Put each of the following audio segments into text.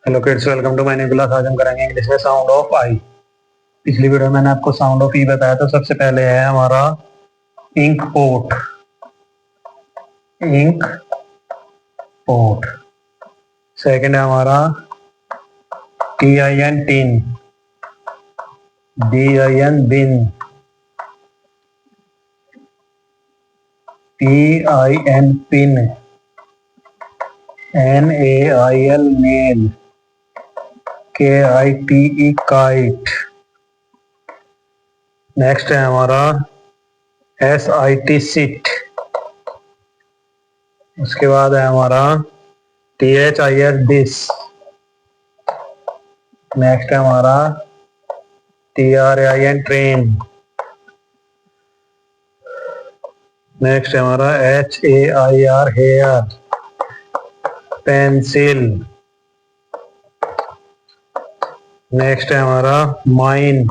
Hello kids, welcome to my new class. आज हम करेंगे इंग्लिश में साउंड ऑफ आई। पिछली वीडियो में मैंने आपको साउंड ऑफ ई बताया था। सबसे पहले है हमारा ink pot. Ink pot. Second है हमारा T I N tin. D I N bin. P I N pin. N A I L nail. K I T E kite. Next है हमारा एस आई टी सिट। उसके बाद है हमारा T H I S this. Next है हमारा T R I N train. Next है हमारा H A I R hair. Pencil. Next है हमारा माइन।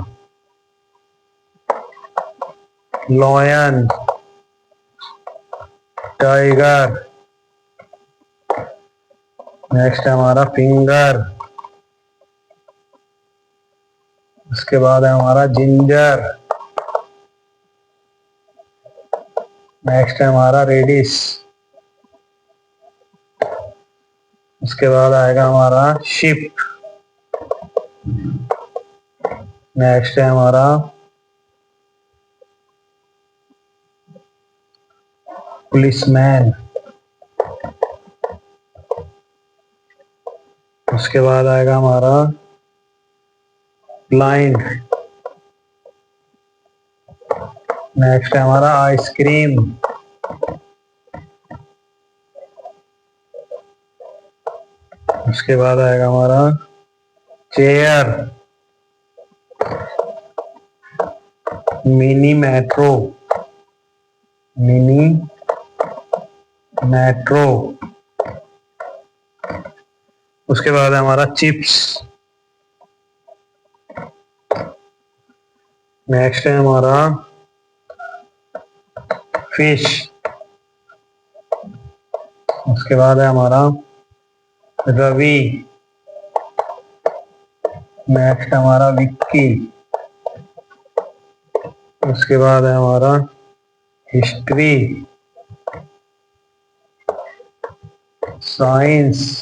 लॉयन। टाइगर। नेक्स्ट है हमारा फिंगर। उसके बाद है हमारा जिंजर। नेक्स्ट है हमारा रेडिस। उसके बाद आएगा हमारा शिप। नेक्स्ट है हमारा पुलिसमैन। उसके बाद आएगा हमारा ब्लाइंड। नेक्स्ट है हमारा आइसक्रीम। उसके बाद आएगा हमारा chair. Mini metro. Mini metro. उसके बाद है हमारा चिप्स। नेक्स्ट है हमारा फिश। उसके बाद है हमारा रवि। नेक्स्ट हमारा विक्की। उसके बाद है हमारा हिस्ट्री। साइंस।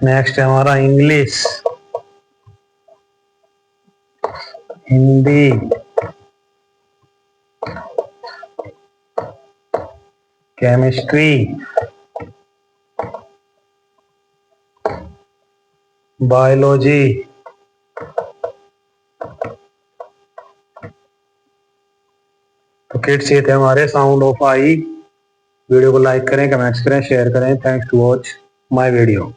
नेक्स्ट है हमारा इंग्लिश। हिंदी। केमिस्ट्री। बायोलॉजी। तो किड्स, ये थे हमारे साउंड ऑफ आई। वीडियो को लाइक करें, कमेंट्स करें, शेयर करें। Thanks to watch my video.